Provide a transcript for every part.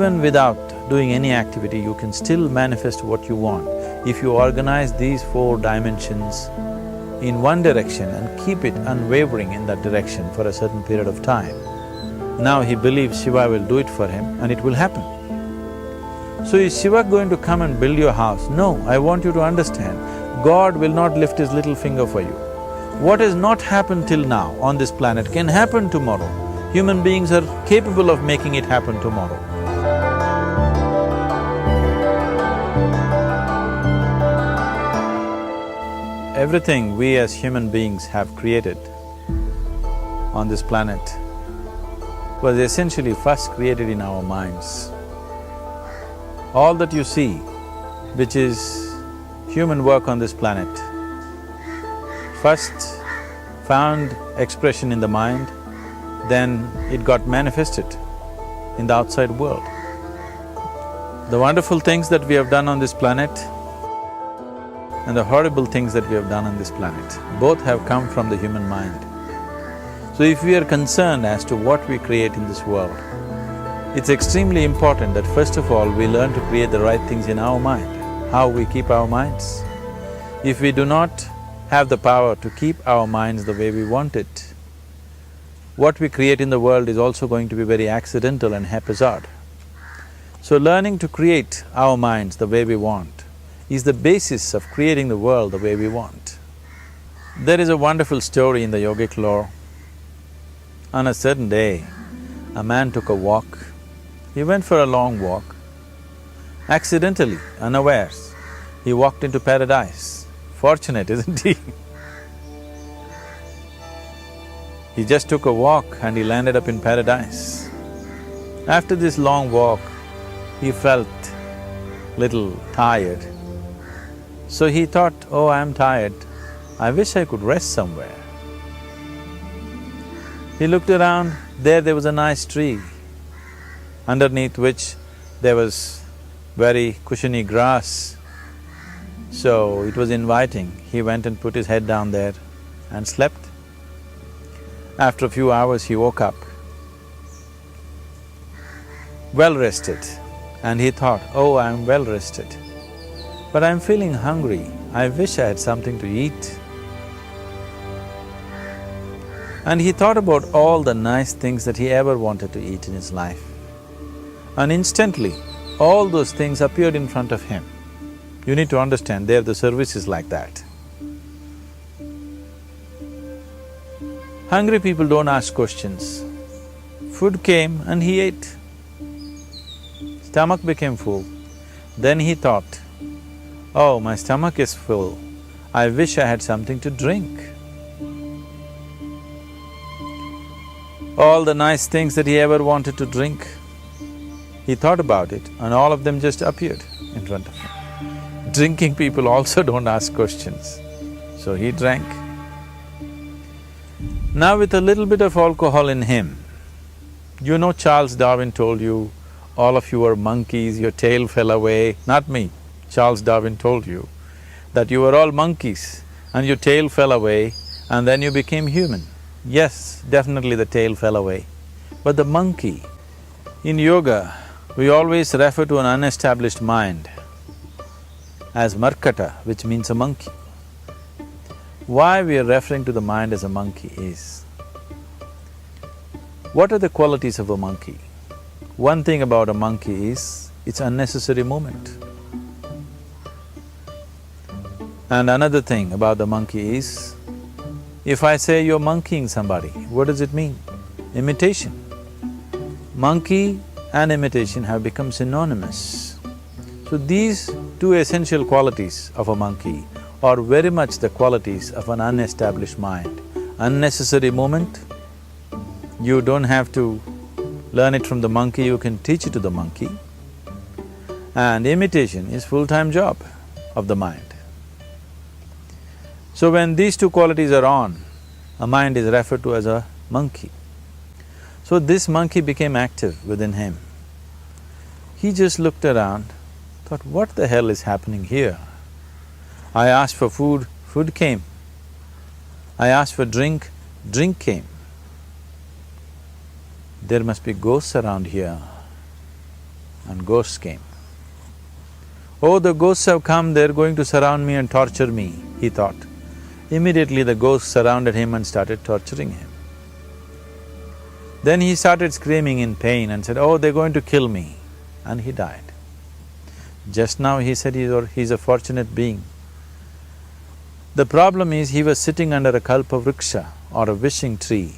even without doing any activity, you can still manifest what you want. If you organize these 4 dimensions in one direction and keep it unwavering in that direction for a certain period of time, now he believes Shiva will do it for him and it will happen. So is Shiva going to come and build your house? No, I want you to understand, God will not lift his little finger for you. What has not happened till now on this planet can happen tomorrow. Human beings are capable of making it happen tomorrow. Everything we as human beings have created on this planet was essentially first created in our minds. All that you see, which is human work on this planet, first found expression in the mind, then it got manifested in the outside world. The wonderful things that we have done on this planet and the horrible things that we have done on this planet, both have come from the human mind. So if we are concerned as to what we create in this world, it's extremely important that first of all we learn to create the right things in our mind, how we keep our minds. If we do not have the power to keep our minds the way we want it, what we create in the world is also going to be very accidental and haphazard. So learning to create our minds the way we want is the basis of creating the world the way we want. There is a wonderful story in the yogic lore. On a certain day, a man took a walk. He went for a long walk. Accidentally, unawares, he walked into paradise. Fortunate, isn't he? He just took a walk and he landed up in paradise. After this long walk, he felt little tired. So he thought, oh, I'm tired, I wish I could rest somewhere. He looked around, there was a nice tree, underneath which there was very cushiony grass. So it was inviting. He went and put his head down there and slept. After a few hours, he woke up, well rested, and he thought, oh, I'm well rested, but I'm feeling hungry, I wish I had something to eat. And he thought about all the nice things that he ever wanted to eat in his life. And instantly, all those things appeared in front of him. You need to understand, there the service is like that. Hungry people don't ask questions. Food came and he ate. Stomach became full. Then he thought, oh, my stomach is full, I wish I had something to drink. All the nice things that he ever wanted to drink, he thought about it and all of them just appeared in front of him. Drinking people also don't ask questions, so he drank. Now with a little bit of alcohol in him, you know Charles Darwin told you, all of you are monkeys, your tail fell away. Not me, Charles Darwin told you that you were all monkeys and your tail fell away and then you became human. Yes, definitely the tail fell away. But the monkey, in yoga, we always refer to an unestablished mind as markata, which means a monkey. Why we are referring to the mind as a monkey is, what are the qualities of a monkey? One thing about a monkey is, it's unnecessary movement. And another thing about the monkey is, if I say you're monkeying somebody, what does it mean? Imitation. Monkey and imitation have become synonymous. So these two essential qualities of a monkey are very much the qualities of an unestablished mind. Unnecessary movement, you don't have to learn it from the monkey, you can teach it to the monkey. And imitation is full-time job of the mind. So when these two qualities are on, a mind is referred to as a monkey. So this monkey became active within him. He just looked around, thought, what the hell is happening here? I asked for food, food came. I asked for drink, drink came. There must be ghosts around here. and ghosts came. Oh, the ghosts have come, they're going to surround me and torture me, he thought. Immediately the ghosts surrounded him and started torturing him. Then he started screaming in pain and said, oh, they're going to kill me, and he died. Just now he said he's a fortunate being. The problem is he was sitting under a kalpavriksha or a wishing tree.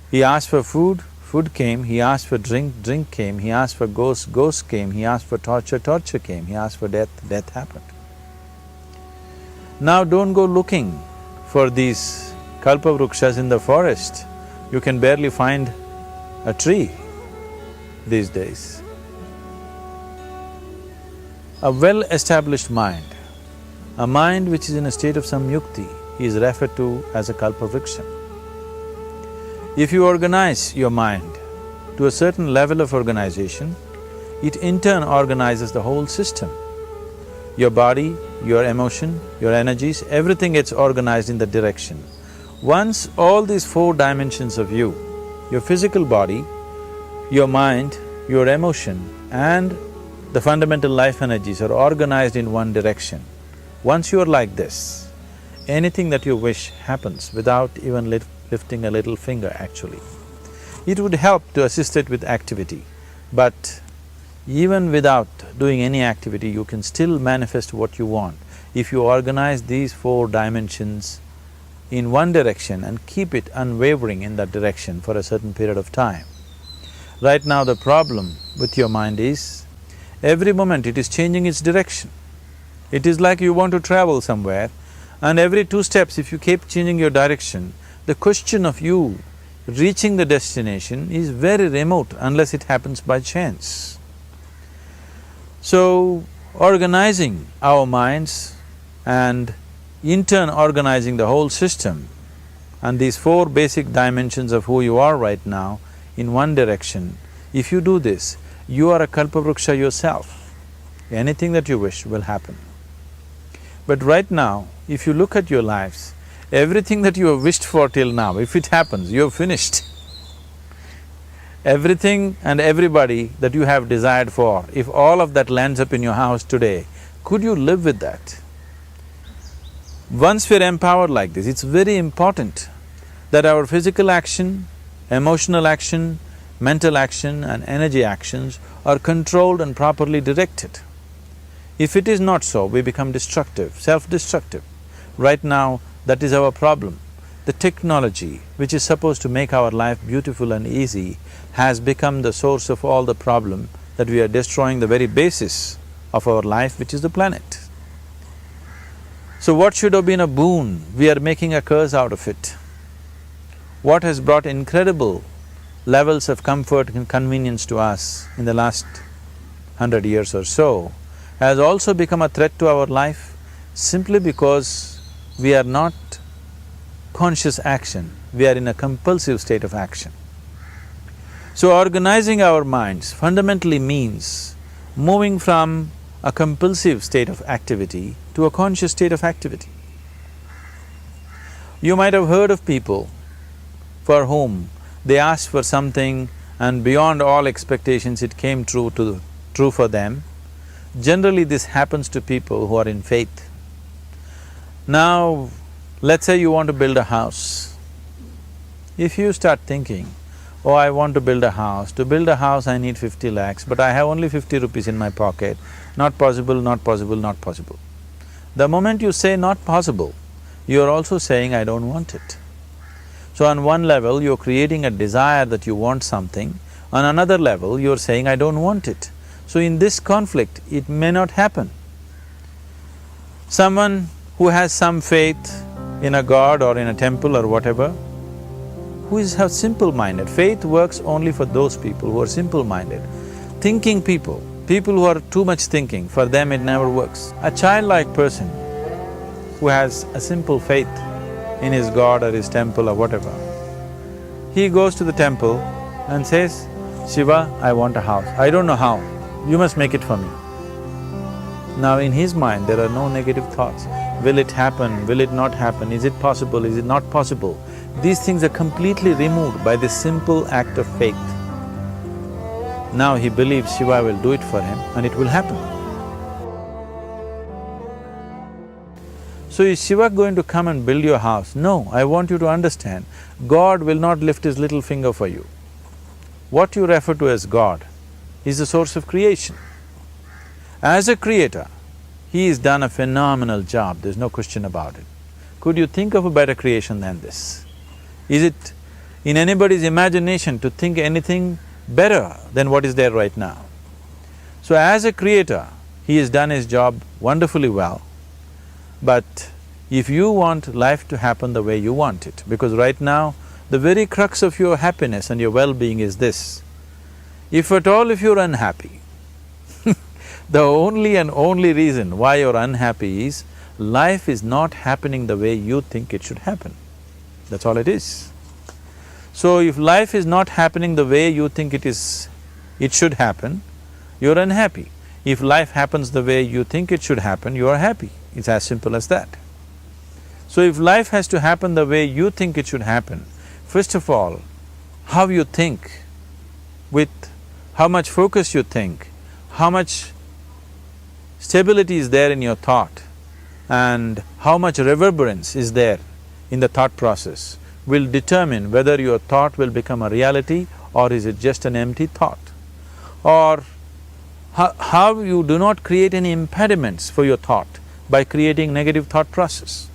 He asked for food, food came, he asked for drink, drink came, he asked for ghost, ghost came, he asked for torture, torture came, he asked for death, death happened. Now don't go looking for these kalpavrukshas in the forest. You can barely find a tree these days. A well-established mind, a mind which is in a state of samyukti, is referred to as a kalpavriksha. If you organize your mind to a certain level of organization, it in turn organizes the whole system. Your body, your emotion, your energies, everything gets organized in that direction. Once all these four dimensions of you, your physical body, your mind, your emotion and the fundamental life energies are organized in one direction, once you are like this, anything that you wish happens without even lifting a little finger actually. It would help to assist it with activity, but even without doing any activity, you can still manifest what you want if you organize these four dimensions in one direction and keep it unwavering in that direction for a certain period of time. Right now the problem with your mind is, every moment it is changing its direction. It is like you want to travel somewhere and every 2 steps if you keep changing your direction, the question of you reaching the destination is very remote unless it happens by chance. So, organizing our minds and in turn organizing the whole system and these 4 basic dimensions of who you are right now in one direction, if you do this, you are a kalpavruksha yourself. Anything that you wish will happen. But right now, if you look at your lives, everything that you have wished for till now, if it happens, you have finished. Everything and everybody that you have desired for, if all of that lands up in your house today, could you live with that? Once we're empowered like this, it's very important that our physical action, emotional action, mental action and energy actions are controlled and properly directed. If it is not so, we become destructive, self-destructive. Right now, that is our problem. The technology, which is supposed to make our life beautiful and easy, has become the source of all the problem that we are destroying the very basis of our life, which is the planet. So what should have been a boon, we are making a curse out of it. What has brought incredible levels of comfort and convenience to us in the last 100 years or so has also become a threat to our life simply because we are not conscious action, we are in a compulsive state of action. So organizing our minds fundamentally means moving from a compulsive state of activity to a conscious state of activity. You might have heard of people for whom they asked for something and beyond all expectations it came true for them. Generally this happens to people who are in faith. Now, let's say you want to build a house. If you start thinking, oh, I want to build a house, to build a house I need 50 lakhs, but I have only 50 rupees in my pocket, not possible, not possible, not possible. The moment you say not possible, you are also saying I don't want it. So on one level, you're creating a desire that you want something, on another level, you're saying I don't want it. So in this conflict, it may not happen. Someone who has some faith in a god or in a temple or whatever, who is simple-minded, faith works only for those people who are simple-minded. Thinking people, people who are too much thinking, for them it never works. A childlike person who has a simple faith in his god or his temple or whatever, he goes to the temple and says, Shiva, I want a house. I don't know how, you must make it for me. Now in his mind there are no negative thoughts. Will it happen? Will it not happen? Is it possible? Is it not possible? These things are completely removed by this simple act of faith. Now he believes Shiva will do it for him and it will happen. So is Shiva going to come and build your house? No, I want you to understand, God will not lift his little finger for you. What you refer to as God is the source of creation. As a creator, he has done a phenomenal job, there's no question about it. Could you think of a better creation than this? Is it in anybody's imagination to think anything better than what is there right now? So as a creator, he has done his job wonderfully well. But if you want life to happen the way you want it, because right now, the very crux of your happiness and your well-being is this, if at all if you're unhappy, the only and only reason why you're unhappy is life is not happening the way you think it should happen. That's all it is. So if life is not happening the way you think it should happen, you're unhappy. If life happens the way you think it should happen, you are happy. It's as simple as that. So if life has to happen the way you think it should happen, first of all, how you think, with how much focus you think, how much stability is there in your thought, and how much reverberance is there in the thought process will determine whether your thought will become a reality or is it just an empty thought. Or how you do not create any impediments for your thought by creating negative thought process.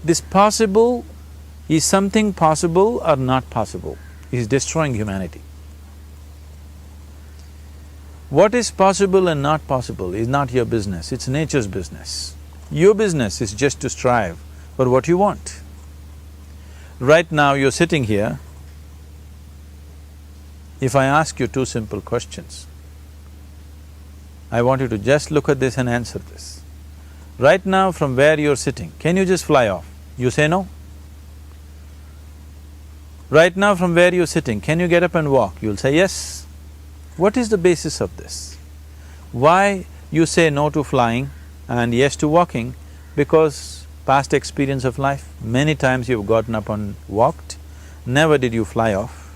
This possible is something possible or not possible, is destroying humanity. What is possible and not possible is not your business, it's nature's business. Your business is just to strive for what you want. Right now you're sitting here, if I ask you two simple questions, I want you to just look at this and answer this. Right now from where you're sitting, can you just fly off? You say no. Right now from where you're sitting, can you get up and walk? You'll say yes. What is the basis of this? Why you say no to flying and yes to walking? Because past experience of life, many times you've gotten up and walked, never did you fly off.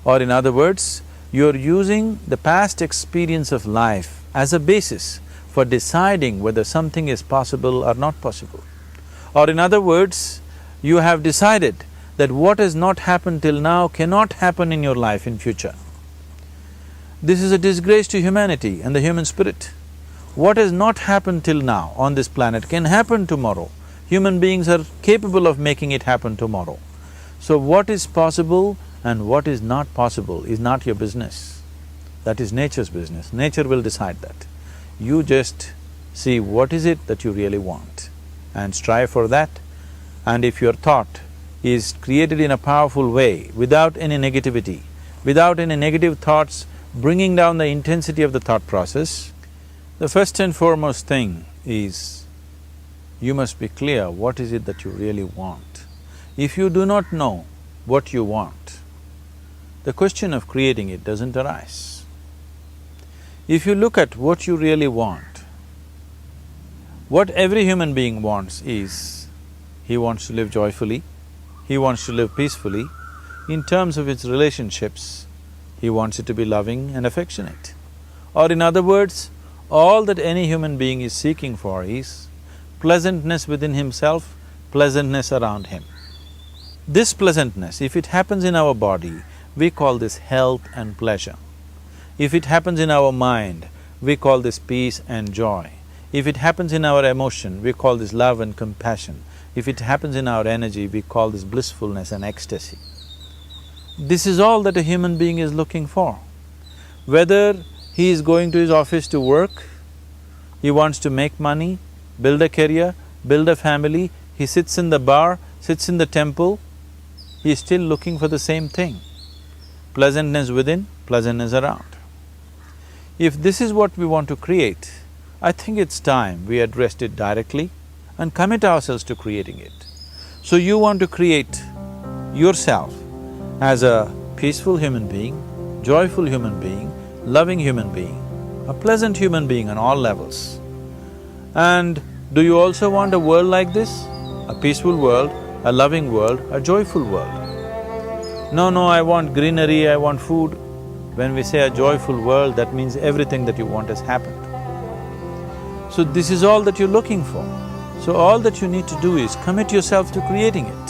Or in other words, you're using the past experience of life as a basis for deciding whether something is possible or not possible. Or in other words, you have decided that what has not happened till now cannot happen in your life in future. This is a disgrace to humanity and the human spirit. What has not happened till now on this planet can happen tomorrow. Human beings are capable of making it happen tomorrow. So what is possible and what is not possible is not your business. That is nature's business. Nature will decide that. You just see what is it that you really want and strive for that. And if your thought is created in a powerful way, without any negativity, without any negative thoughts bringing down the intensity of the thought process, the first and foremost thing is you must be clear what is it that you really want. If you do not know what you want, the question of creating it doesn't arise. If you look at what you really want, what every human being wants is, he wants to live joyfully, he wants to live peacefully. In terms of its relationships, he wants it to be loving and affectionate. Or in other words, all that any human being is seeking for is pleasantness within himself, pleasantness around him. This pleasantness, if it happens in our body, we call this health and pleasure. If it happens in our mind, we call this peace and joy. If it happens in our emotion, we call this love and compassion. If it happens in our energy, we call this blissfulness and ecstasy. This is all that a human being is looking for. Whether he is going to his office to work, he wants to make money, build a career, build a family, he sits in the bar, sits in the temple, he is still looking for the same thing. Pleasantness within, pleasantness around. If this is what we want to create, I think it's time we addressed it directly and commit ourselves to creating it. So you want to create yourself as a peaceful human being, joyful human being, loving human being, a pleasant human being on all levels. And do you also want a world like this? A peaceful world, a loving world, a joyful world? No, I want greenery, I want food. When we say a joyful world, that means everything that you want has happened. So this is all that you're looking for. So all that you need to do is commit yourself to creating it,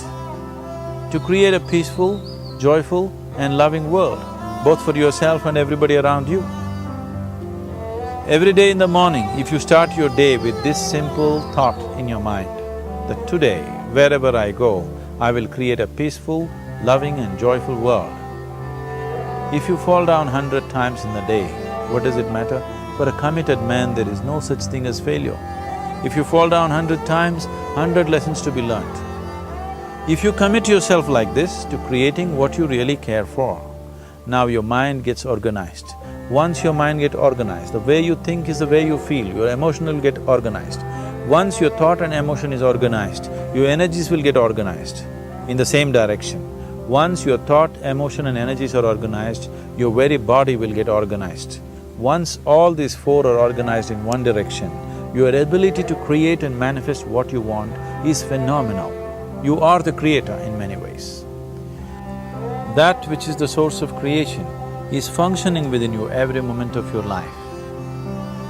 to create a peaceful, joyful and loving world, both for yourself and everybody around you. Every day in the morning, if you start your day with this simple thought in your mind, that today, wherever I go, I will create a peaceful, loving and joyful world. If you fall down 100 times in the day, what does it matter? For a committed man, there is no such thing as failure. If you fall down 100 times, 100 lessons to be learnt. If you commit yourself like this to creating what you really care for, now your mind gets organized. Once your mind gets organized, the way you think is the way you feel, your emotion will get organized. Once your thought and emotion is organized, your energies will get organized in the same direction. Once your thought, emotion and energies are organized, your very body will get organized. Once all these four are organized in one direction, your ability to create and manifest what you want is phenomenal. You are the creator in many ways. That which is the source of creation is functioning within you every moment of your life.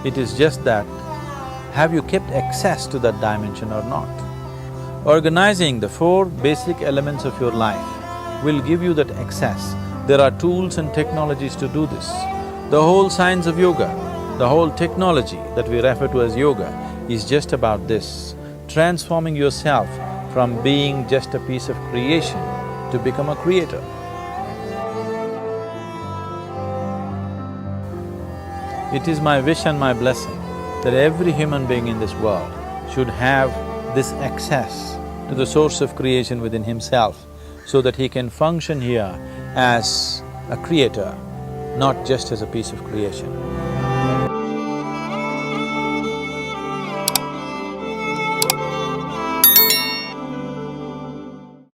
It is just that, have you kept access to that dimension or not? Organizing the four basic elements of your life will give you that access. There are tools and technologies to do this. The whole science of yoga, the whole technology that we refer to as yoga is just about this, transforming yourself from being just a piece of creation to become a creator. It is my wish and my blessing that every human being in this world should have this access to the source of creation within himself so that he can function here as a creator, not just as a piece of creation.